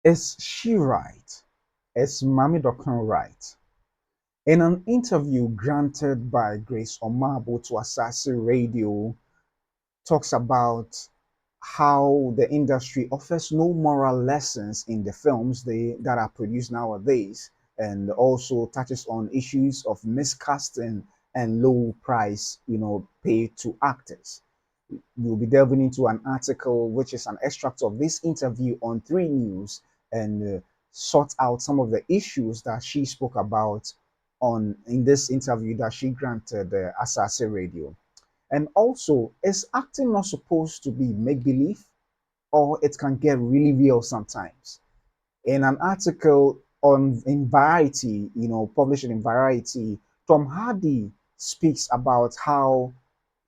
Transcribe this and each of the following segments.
Is she right? Is Maame Dokono right? In an interview granted by Grace Omaboe to Asase Radio, talks about how the industry offers no moral lessons in the films that are produced nowadays, and also touches on issues of miscasting and low price, pay to actors. We'll be delving into an article which is an extract of this interview on 3 News, and sort out some of the issues that she spoke about on in this interview that she granted Asase Radio. And also, is acting not supposed to be make believe, or it can get really real sometimes? In an article on in Variety, published in Variety, TomHardy speaks about how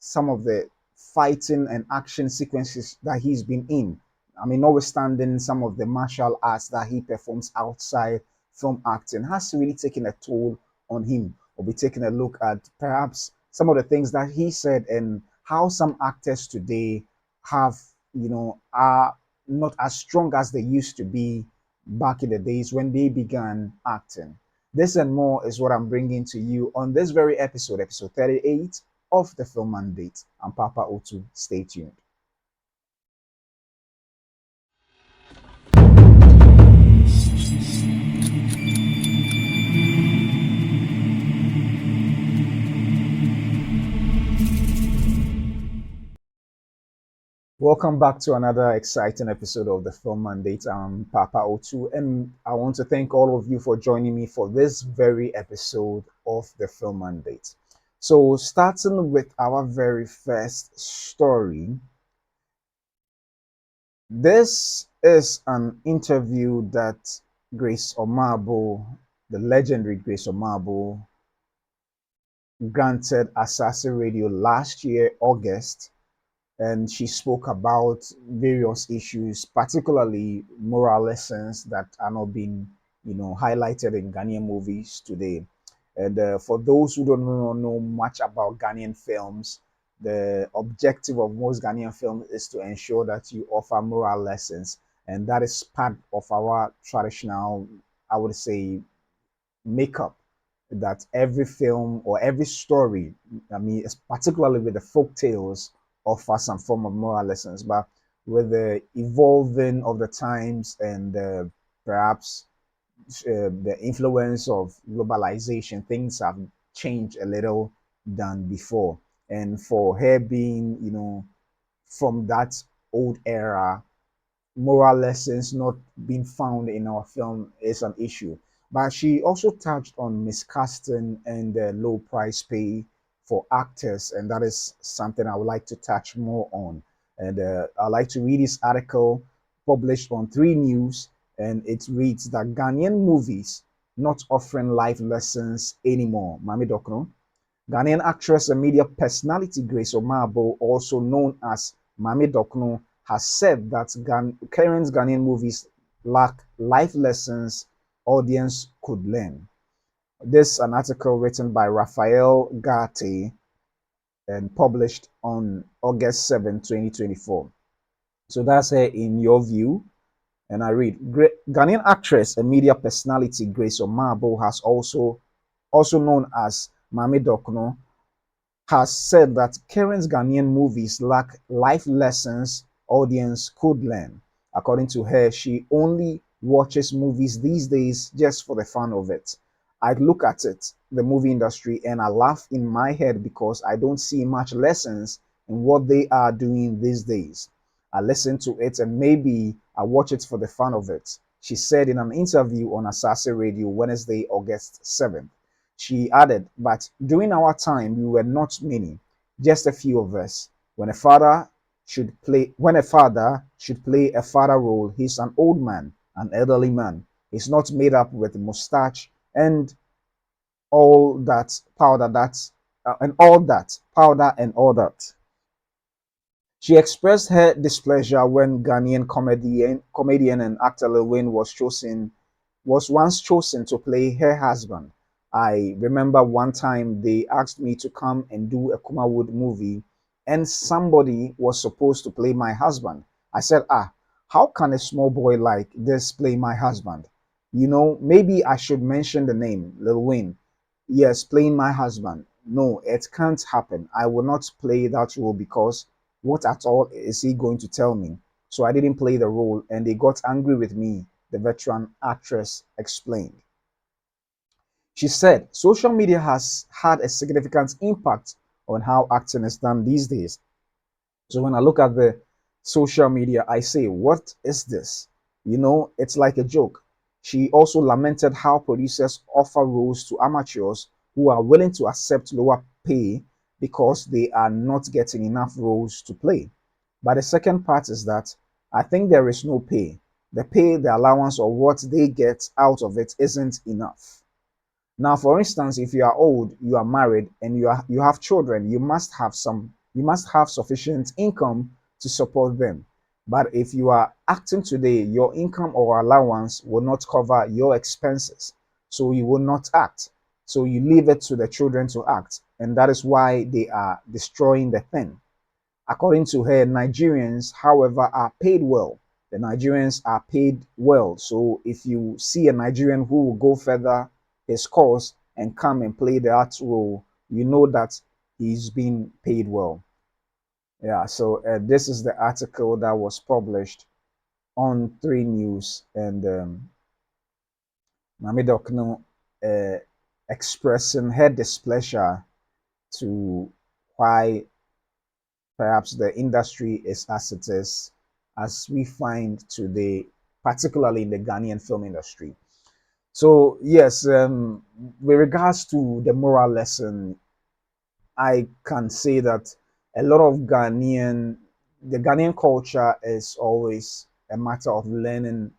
some of the fighting and action sequences that he's been in. I mean, notwithstanding some of the martial arts that he performs outside film acting, has really taken a toll on him. We'll be taking a look at perhaps some of the things that he said and how some actors today have, are not as strong as they used to be back in the days when they began acting. This and more is what I'm bringing to you on this very episode, episode 38 of the Film Mandate. I'm Papa Otu. Stay tuned. Welcome back to another exciting episode of the Film Mandate. I'm Papa Otu, and I want to thank all of you for joining me for this very episode of the Film Mandate. So, starting with our very first story, this is an interview that Grace Omaboe, the legendary Grace Omaboe, granted Asase Radio last year, August, and she spoke about various issues, particularly moral lessons that are not being, highlighted in Ghanaian movies today. And for those who don't know much about Ghanaian films, the objective of most Ghanaian films is to ensure that you offer moral lessons, and that is part of our traditional, I would say, makeup. That every film or every story, I mean, particularly with the folk tales, offer some form of moral lessons. But with the evolving of the times and perhaps the influence of globalization, things have changed a little than before. And for her being, from that old era, moral lessons not being found in our film is an issue. But she also touched on miscasting and the low price pay for actors, and that is something I would like to touch more on. And I'd like to read this article published on 3 News, and it reads that Ghanaian movies not offering life lessons anymore. Maame Dokono. Ghanaian actress and media personality Grace Omaboe, also known as Maame Dokono, has said that current Ghanaian movies lack life lessons audience could learn. This is an article written by Raphael Garte and published on August 7, 2024. So that's her in your view. And I read, Ghanaian actress and media personality Grace Omaboe has also known as Maame Dokono, has said that current Ghanaian movies lack life lessons audience could learn. According to her, she only watches movies these days just for the fun of it. I look at it, the movie industry, and I laugh in my head because I don't see much lessons in what they are doing these days. I listen to it and maybe I watch it for the fun of it, she said in an interview on Asase Radio Wednesday, August 7th. She added, but during our time, we were not many, just a few of us. When a father should play a father role, he's an old man, an elderly man. He's not made up with mustache and all that powder and all that. She expressed her displeasure when Ghanaian comedian and actor Lil Wayne was once chosen to play her husband. I remember one time they asked me to come and do a Kumawood movie, and somebody was supposed to play my husband. I said, ah, how can a small boy like this play my husband? Maybe I should mention the name, Lil Wayne. Yes, playing my husband. No, it can't happen. I will not play that role because what at all is he going to tell me? So I didn't play the role and they got angry with me, the veteran actress explained. She said social media has had a significant impact on how acting is done these days. So when I look at the social media, I say, what is this? It's like a joke. She also lamented how producers offer roles to amateurs who are willing to accept lower pay because they are not getting enough roles to play. But the second part is that I think there is no pay. The pay, the allowance, or what they get out of it isn't enough. Now, for instance, if you are old, you are married, and you have children, you must have sufficient income to support them. But if you are acting today, your income or allowance will not cover your expenses, so you will not act. So you leave it to the children to act, and that is why they are destroying the thing. According to her, Nigerians, however, are paid well. The Nigerians are paid well. So if you see a Nigerian who will go further his course and come and play that role, you know that he's being paid well. Yeah, so this is the article that was published on 3 News, and Maame Dokono expressing her displeasure to why perhaps the industry is as it is, as we find today, particularly in the Ghanaian film industry. So, yes, with regards to the moral lesson, I can say that a lot of the Ghanaian culture is always a matter of learning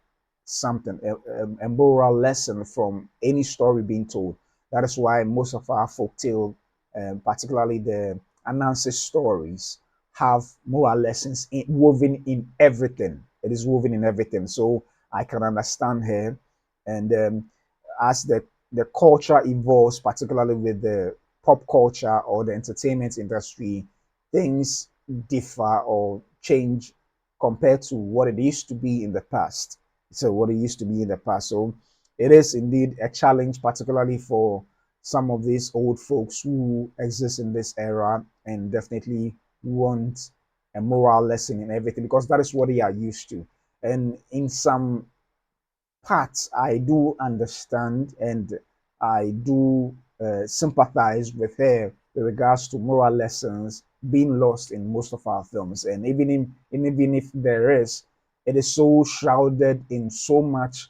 something, a moral lesson from any story being told. That is why most of our folktale, particularly the Anansi stories, have moral lessons woven in everything. It is woven in everything. So I can understand her. And as the culture evolves, particularly with the pop culture or the entertainment industry, things differ or change compared to what it used to be in the past. So, what it used to be in the past. So, it is indeed a challenge, particularly for some of these old folks who exist in this era and definitely want a moral lesson in everything because that is what they are used to. And in some parts, I do understand and I do sympathize with her with regards to moral lessons being lost in most of our films. And even if there is, it is so shrouded in so much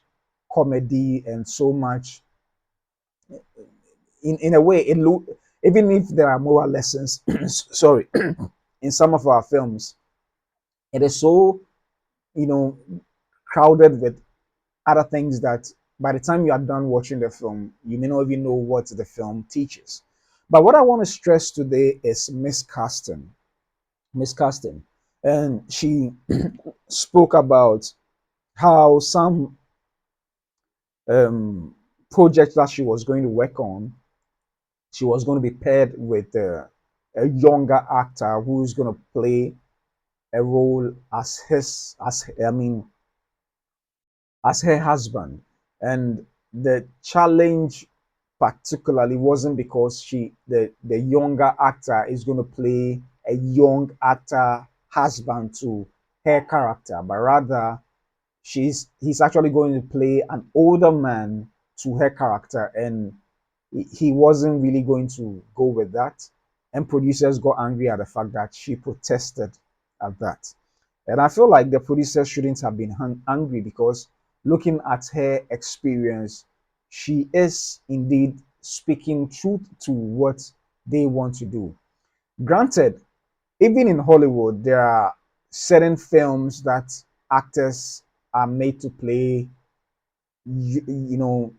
comedy and so much. In a way, even if there are moral lessons, sorry, in some of our films, it is so you know crowded with other things that by the time you are done watching the film, you may not even know what the film teaches. But what I want to stress today is miscasting. Miscasting. And she spoke about how some um, projects that she was going to work on, she was going to be paired with a younger actor who's going to play a role as her husband. And the challenge particularly wasn't because the younger actor is going to play a young actor husband to her character, but rather he's actually going to play an older man to her character, and he wasn't really going to go with that. And producers got angry at the fact that she protested at that. And I feel like the producers shouldn't have been angry because looking at her experience, she is indeed speaking truth to what they want to do. Granted, even in Hollywood, there are certain films that actors are made to play, you know,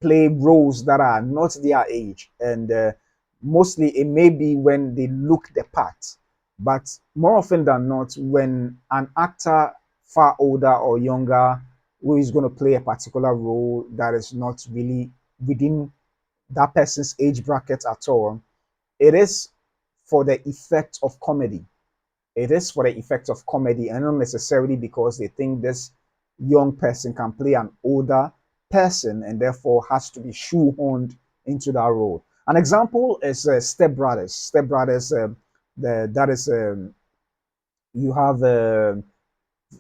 play roles that are not their age, and mostly it may be when they look the part, but more often than not when an actor far older or younger who is going to play a particular role that is not really within that person's age bracket at all, it is for the effect of comedy. it is for the effect of comedy and not necessarily because they think this young person can play an older person and therefore has to be shoehorned into that role. An example is Step Brothers. Step Brothers, that is you have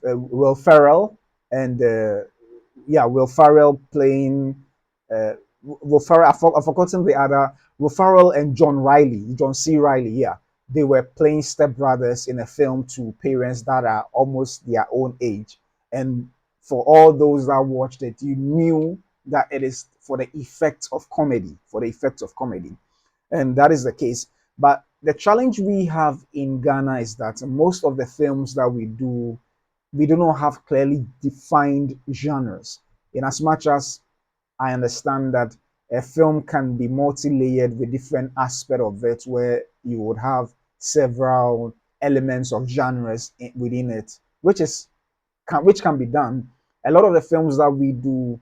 Will Ferrell and Will Ferrell playing Will Ferrell. I've forgotten the other. Will Ferrell and John Riley, John C. Riley. Yeah, they were playing stepbrothers in a film to parents that are almost their own age. And for all those that watched it, you knew that it is for the effect of comedy, for the effect of comedy, and that is the case. But the challenge we have in Ghana is that most of the films that we do not have clearly defined genres. In as much as I understand that a film can be multi-layered with different aspects of it, where you would have several elements of genres within it, which can be done. A lot of the films that we do,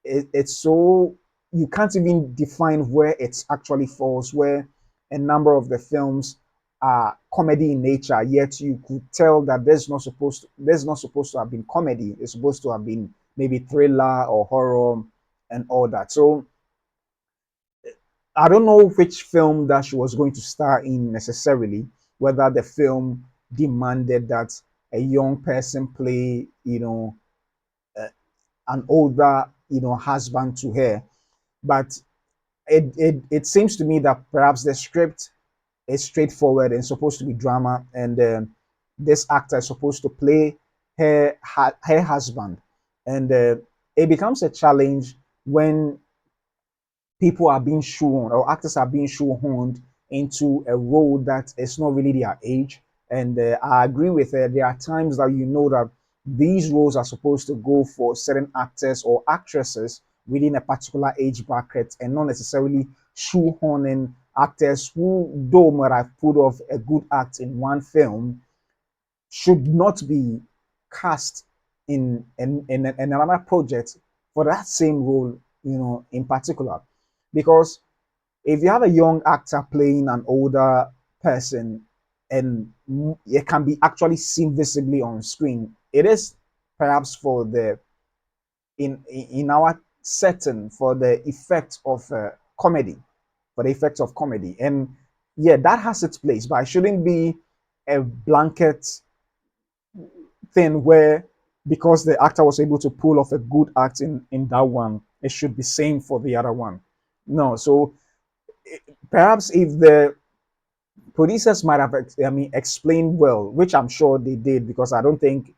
it's so you can't even define where it actually falls. Where a number of the films are comedy in nature, yet you could tell that there's not supposed to have been comedy. It's supposed to have been maybe thriller or horror and all that. So I don't know which film that she was going to star in necessarily, whether the film demanded that a young person play, an older, husband to her. But it seems to me that perhaps the script is straightforward and supposed to be drama, and this actor is supposed to play her husband, and it becomes a challenge when people are being shoehorned or actors are being shoehorned into a role that is not really their age. And I agree with her. There are times that you know that these roles are supposed to go for certain actors or actresses within a particular age bracket and not necessarily shoehorning actors who, though might have put off a good act in one film, should not be cast in another project for that same role, in particular. Because if you have a young actor playing an older person and it can be actually seen visibly on screen, it is perhaps for the in our setting for the effect of comedy, for the effect of comedy. And yeah, that has its place, but it shouldn't be a blanket thing where because the actor was able to pull off a good act in that one, it should be same for the other one. No, so perhaps if the producers might have, explained well, which I'm sure they did, because I don't think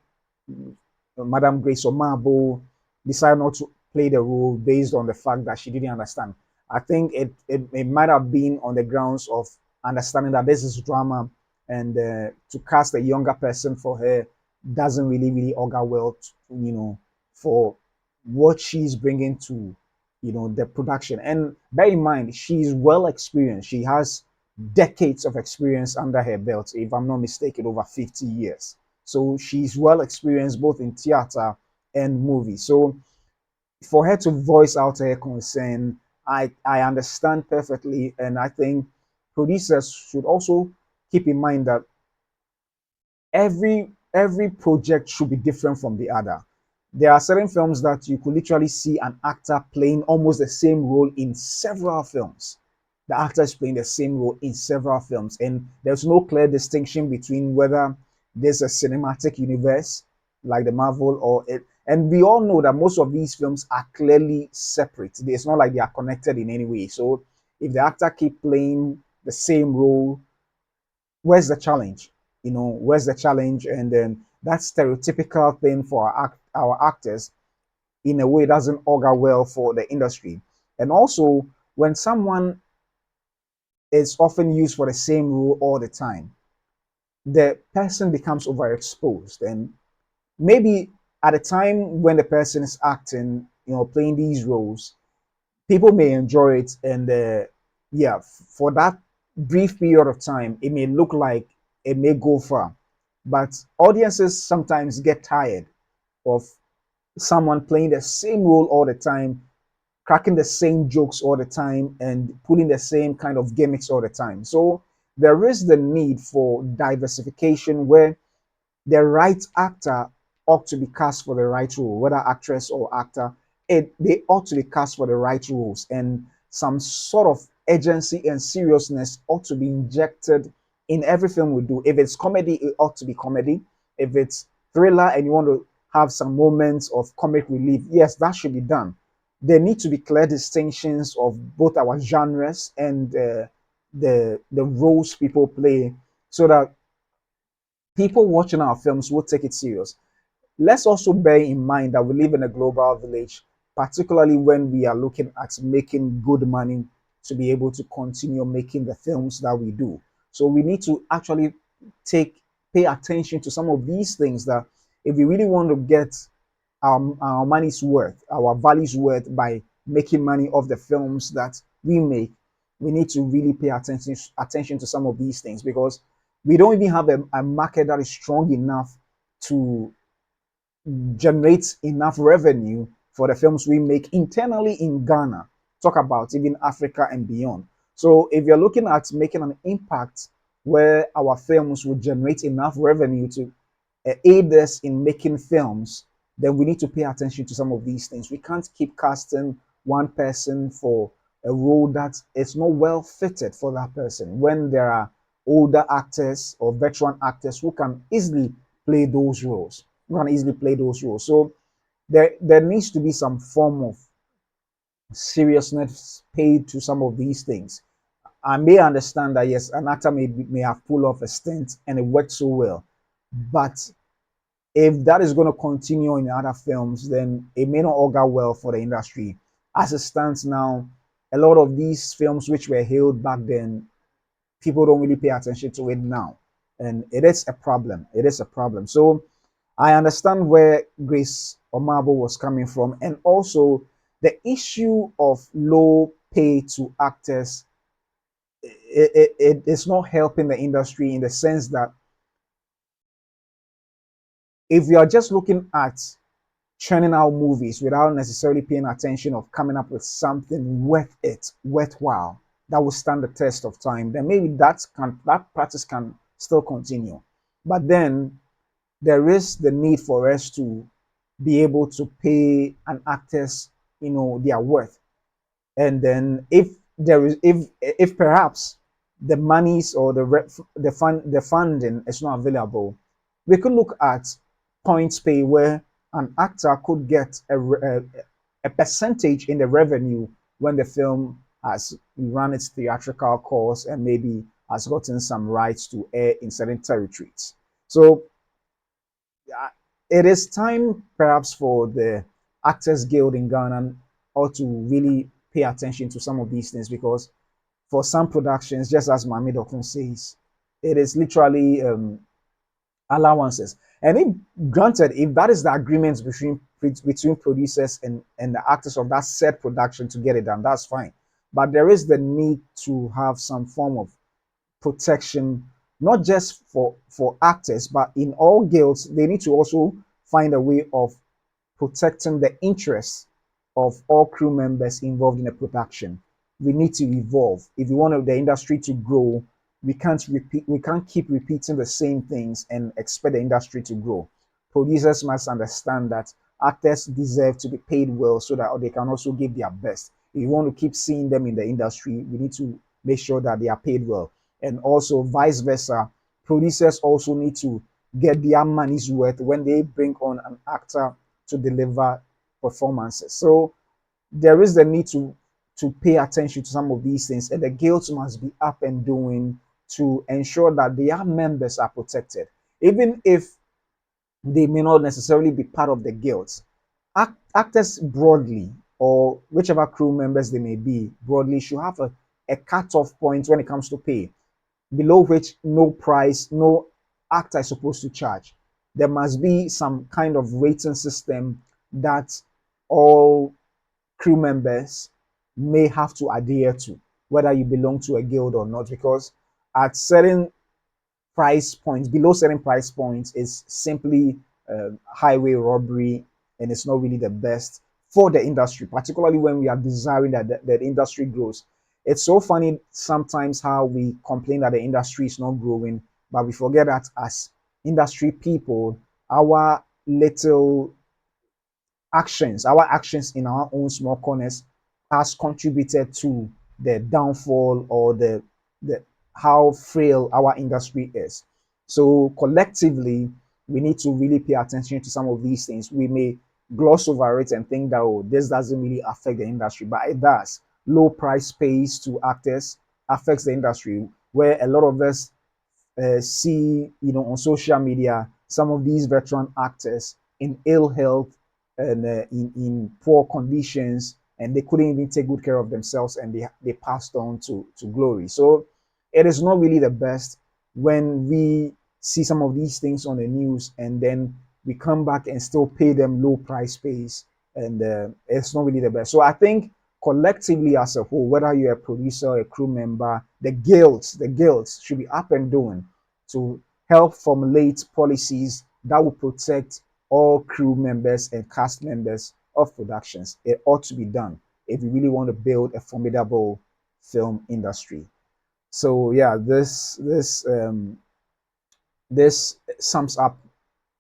Madam Grace Omaboe decided not to play the role based on the fact that she didn't understand. I think it might have been on the grounds of understanding that this is drama, and to cast a younger person for her doesn't really augur well, for what she's bringing to, the production. And bear in mind, she's well experienced. She has decades of experience under her belt, if I'm not mistaken, over 50 years. So she's well experienced both in theater and movie. So for her to voice out her concern, I understand perfectly. And I think producers should also keep in mind that every project should be different from the other. There are certain films that you could literally see an actor playing almost the same role in several films. The actor is playing the same role in several films, and there's no clear distinction between whether there's a cinematic universe like the Marvel or it. And we all know that most of these films are clearly separate. It's not like they are connected in any way. So if the actor keep playing the same role, where's the challenge? Where's the challenge? And then that stereotypical thing for our actors in a way doesn't augur well for the industry. And also, when someone is often used for the same role all the time, the person becomes overexposed. And maybe at a time when the person is acting, playing these roles, people may enjoy it, and yeah, for that brief period of time it may look like it may go far, but audiences sometimes get tired of someone playing the same role all the time, cracking the same jokes all the time, and pulling the same kind of gimmicks all the time. So there is the need for diversification where the right actor ought to be cast for the right role, whether actress or actor. They ought to be cast for the right roles, and some sort of urgency and seriousness ought to be injected in every film we do. If it's comedy, it ought to be comedy. If it's thriller and you want to have some moments of comic relief, yes, that should be done. There need to be clear distinctions of both our genres and the roles people play, so that people watching our films will take it serious. Let's also bear in mind that we live in a global village, particularly when we are looking at making good money to be able to continue making the films that we do. So we need to actually take pay attention to some of these things, that if we really want to get our money's worth, our value's worth by making money off the films that we make, we need to really pay attention to some of these things, because we don't even have a market that is strong enough to generate enough revenue for the films we make internally in Ghana. Talk about even Africa and beyond. So if you're looking at making an impact where our films will generate enough revenue to aid us in making films, then we need to pay attention to some of these things. We can't keep casting one person for a role that is not well fitted for that person when there are older actors or veteran actors who can easily play those roles. Who can easily play those roles. So there needs to be some form of seriousness paid to some of these things. I may understand that yes, an actor may have pulled off a stint and it worked so well, but if that is going to continue in other films, then it may not augur well for the industry. As it stands now, a lot of these films which were hailed back then, people don't really pay attention to it now. And it is a problem. It is a problem. So I understand where Grace Omaboe was coming from, and also the issue of low pay to actors. It is not helping the industry in the sense that if you are just looking at churning out movies without necessarily paying attention of coming up with something worth it, worthwhile, that will stand the test of time, then maybe that practice can still continue. But then there is the need for us to be able to pay an actors, their worth. And then if perhaps the monies or the funding is not available, we could look at points pay where an actor could get a percentage in the revenue when the film has run its theatrical course and maybe has gotten some rights to air in certain territories. So it is time perhaps for the Actors Guild in Ghana or to really pay attention to some of these things, because for some productions, just as Maame Dokono says, it is literally allowances. And if granted, if that is the agreement between producers and the actors of that said production to get it done, that's fine. But there is the need to have some form of protection, not just for actors, but in all guilds, they need to also find a way of protecting the interests of all crew members involved in a production. We need to evolve. If we want the industry to grow, we can't keep repeating the same things and expect the industry to grow. Producers must understand that actors deserve to be paid well so that they can also give their best. If you want to keep seeing them in the industry, we need to make sure that they are paid well. And also vice versa, producers also need to get their money's worth when they bring on an actor to deliver performances. So there is the need to pay attention to some of these things, and the guilds must be up and doing to ensure that their members are protected, even if they may not necessarily be part of the guilds. Actors broadly, or whichever crew members they may be broadly, should have a cut-off point when it comes to pay, below which no actor is supposed to charge. There must be some kind of rating system that all crew members may have to adhere to, whether you belong to a guild or not, because at certain price points, below certain price points, is simply highway robbery, and it's not really the best for the industry, particularly when we are desiring that the industry grows. It's so funny sometimes how we complain that the industry is not growing, but we forget that as industry people, our little our actions in our own small corners has contributed to the downfall or the how frail our industry is. So collectively, we need to really pay attention to some of these things. We may gloss over it and think that, oh, this doesn't really affect the industry, but it does. Low price pays to actors affects the industry, where a lot of us see, on social media, some of these veteran actors in ill health and in poor conditions, and they couldn't even take good care of themselves, and they passed on to glory. So it is not really the best when we see some of these things on the news, and then we come back and still pay them low price pays, and it's not really the best. So I think collectively as a whole, whether you're a producer, a crew member, the guilds should be up and doing to help formulate policies that will protect all crew members and cast members of productions. It ought to be done if we really want to build a formidable film industry. So yeah, this sums up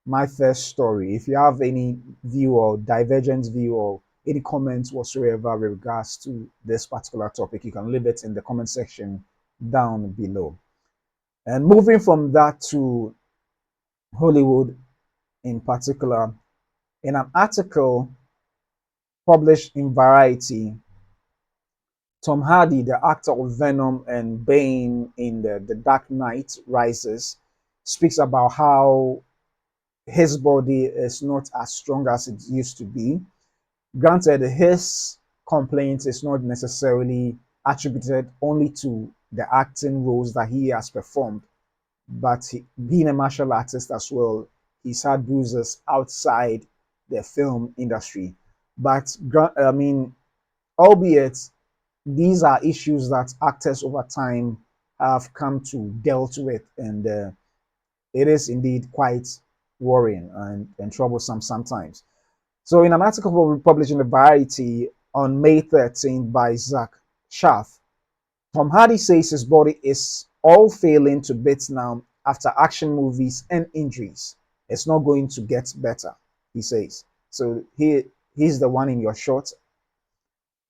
my first story. If you have any view or divergent view or any comments whatsoever with regards to this particular topic, you can leave it in the comment section down below. And moving from that to Hollywood in particular, in an article published in Variety, Tom Hardy, the actor of Venom and Bane in the Dark Knight Rises, speaks about how his body is not as strong as it used to be. Granted, his complaint is not necessarily attributed only to the acting roles that he has performed, but being a martial artist as well, he's had bruises outside the film industry. But I mean, albeit these are issues that actors over time have come to dealt with, and it is indeed quite worrying and troublesome sometimes. So, in an article published in the Variety on May 13th by Zach Schaff, Tom Hardy says his body is all failing to bits now after action movies and injuries. It's not going to get better, he says. So he's the one in your shot.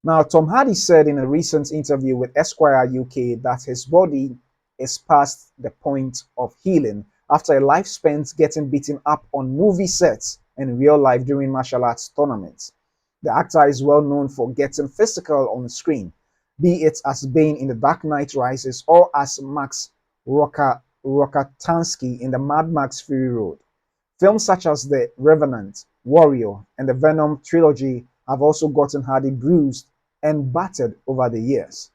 Now, Tom Hardy said in a recent interview with Esquire UK that his body is past the point of healing after a life spent getting beaten up on movie sets and real life during martial arts tournaments. The actor is well known for getting physical on screen, be it as Bane in The Dark Knight Rises or as Max Rokatansky in the Mad Max Fury Road. Films such as The Revenant, Warrior, and the Venom trilogy have also gotten Hardy bruised and battered over the years.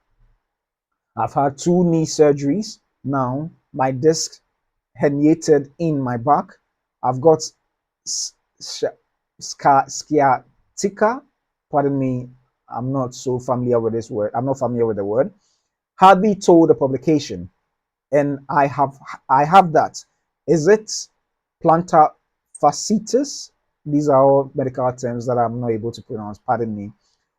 I've had 2 knee surgeries now, my disc herniated in my back. I've got sciatica. Pardon me, I'm not so familiar with this word. I'm not familiar with the word. Hardy told the publication, and I have that. Is it plantar fasciitis? These are all medical terms that I'm not able to pronounce. Pardon me.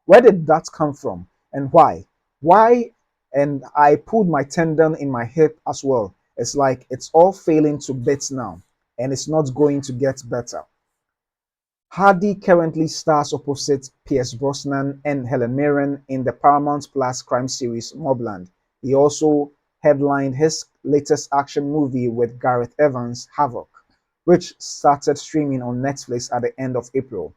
Where did that come from, and why? Why? And I pulled my tendon in my hip as well. It's like it's all failing to bits now, and it's not going to get better. Hardy currently stars opposite Pierce Brosnan and Helen Mirren in the Paramount Plus crime series Mobland. He also headlined his latest action movie with Gareth Evans, Havoc, which started streaming on Netflix at the end of April.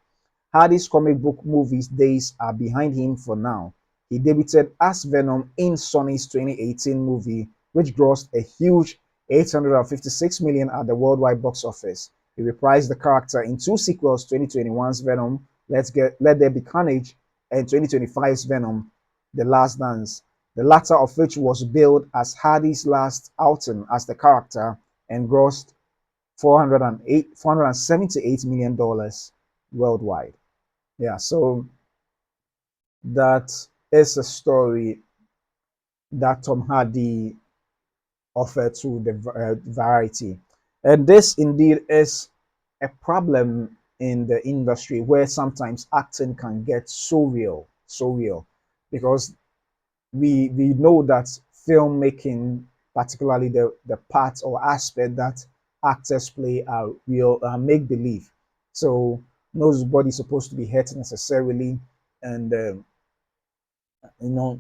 Hardy's comic book movies days are behind him for now. He debuted as Venom in Sony's 2018 movie, which grossed a huge 856 million at the worldwide box office. He reprised the character in 2 sequels: 2021's Venom, Let There Be Carnage, and 2025's Venom, The Last Dance, the latter of which was billed as Hardy's last outing as the character and grossed $478 million worldwide. Yeah, so that is a story that Tom Hardy offered to the Variety. And this indeed is a problem in the industry where sometimes acting can get so real, because we know that filmmaking, particularly the part or aspect that actors play, are real, make believe. So nobody's supposed to be hurt necessarily, and you know,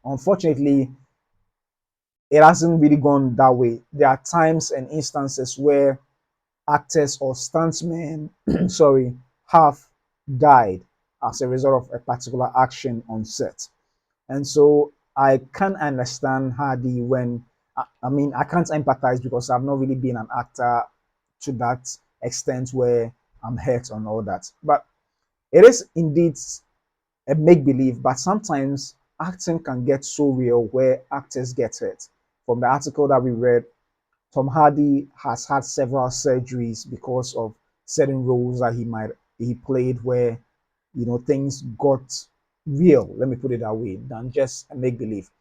unfortunately, it hasn't really gone that way. There are times and instances where actors or stuntmen, sorry, have died as a result of a particular action on set. And so I can understand Hardy when, I mean, I can't empathize because I've not really been an actor to that extent where I'm hurt on all that. But it is indeed a make believe, but sometimes acting can get so real where actors get hurt. From the article that we read, Tom Hardy has had several surgeries because of certain roles that he played where things got real. Let me put it that way than just a make believe.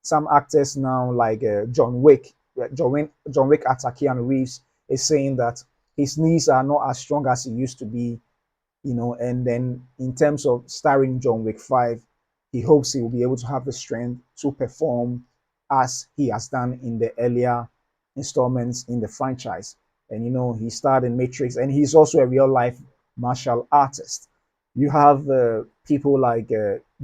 Some actors now, like John Wick, John Wick actor Keanu Reeves is saying that his knees are not as strong as he used to be, and then in terms of starring John Wick 5, he hopes he will be able to have the strength to perform as he has done in the earlier installments in the franchise. And he starred in Matrix, and he's also a real life martial artist. You have people like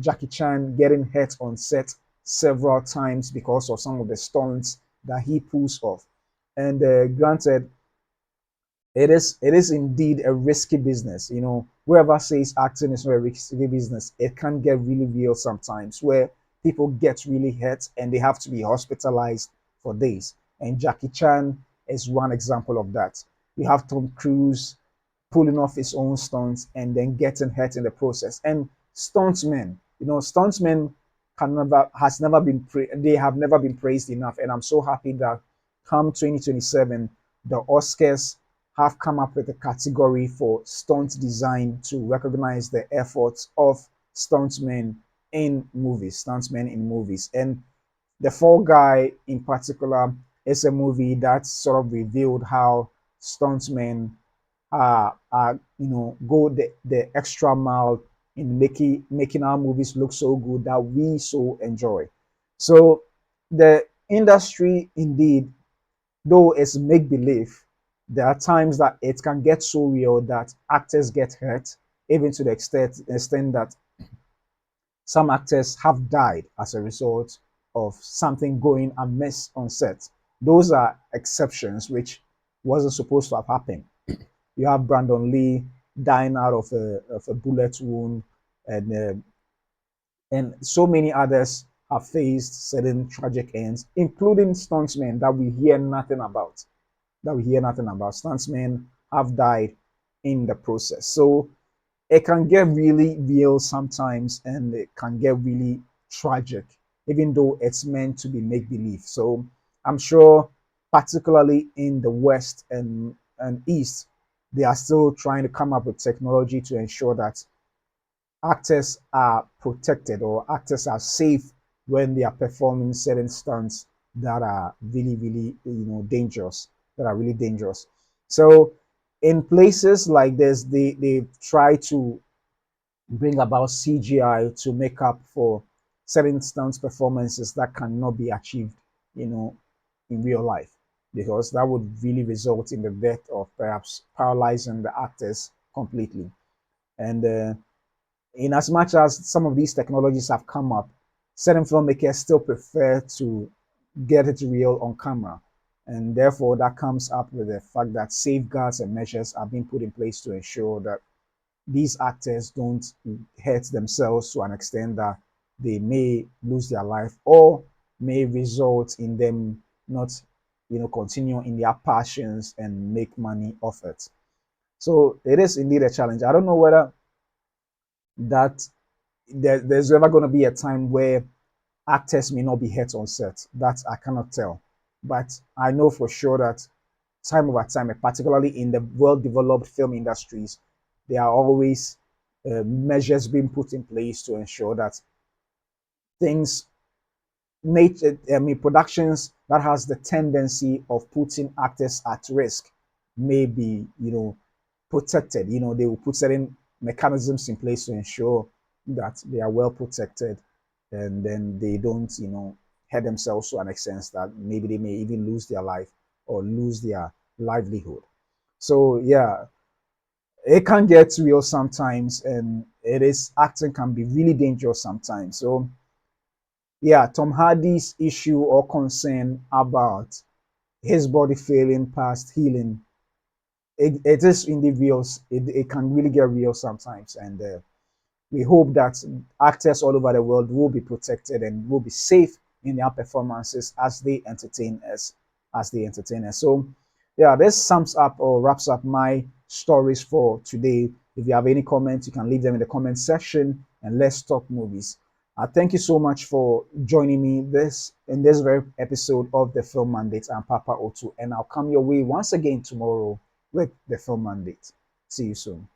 Jackie Chan getting hurt on set several times because of some of the stunts that he pulls off. And granted, it is indeed a risky business. Whoever says acting is not a risky business, it can get really real sometimes where people get really hurt and they have to be hospitalized for days. And Jackie Chan is one example of that. You have Tom Cruise pulling off his own stunts and then getting hurt in the process. And stuntmen they have never been praised enough. And I'm so happy that come 2027, the Oscars have come up with a category for stunt design to recognize the efforts of stuntmen in movies. And The Fall Guy in particular is a movie that sort of revealed how stuntmen go the extra mile in making our movies look so good that we so enjoy. So the industry indeed, though it's make believe, there are times that it can get so real that actors get hurt, even to the extent that some actors have died as a result of something going amiss on set. Those are exceptions, which wasn't supposed to have happened. You have Brandon Lee dying out of a bullet wound, and so many others have faced certain tragic ends, including stuntmen that we hear nothing about. Stuntmen have died in the process. So it can get really real sometimes and it can get really tragic, even though it's meant to be make believe. So I'm sure, particularly in the West and East, they are still trying to come up with technology to ensure that actors are protected or actors are safe when they are performing certain stunts that are really, really, dangerous, So in places like this, they try to bring about CGI to make up for certain stunts performances that cannot be achieved, in real life, because that would really result in the death of perhaps paralyzing the actors completely. And in as much as some of these technologies have come up, certain filmmakers still prefer to get it real on camera. And therefore, that comes up with the fact that safeguards and measures are being put in place to ensure that these actors don't hurt themselves to an extent that they may lose their life or may result in them not, continue in their passions and make money off it. So it is indeed a challenge. I don't know whether that there's ever going to be a time where actors may not be hurt on set. That I cannot tell. But I know for sure that time over time, particularly in the well-developed film industries, there are always measures being put in place to ensure that things, productions that has the tendency of putting actors at risk may be, protected. They will put certain mechanisms in place to ensure that they are well protected and then they don't, hurt themselves to an extent that maybe they may even lose their life or lose their livelihood. So yeah, it can get real sometimes, and it is acting can be really dangerous sometimes. So yeah, Tom Hardy's issue or concern about his body failing past healing, it is indeed real. It can really get real sometimes, and we hope that actors all over the world will be protected and will be safe in their performances as they entertain us. So yeah, this sums up or wraps up my stories for today. If you have any comments, you can leave them in the comment section, and let's talk movies. Thank you so much for joining me this very episode of the Film Mandate. I'm Papa Otu, and I'll come your way once again tomorrow with the Film Mandate. See you soon.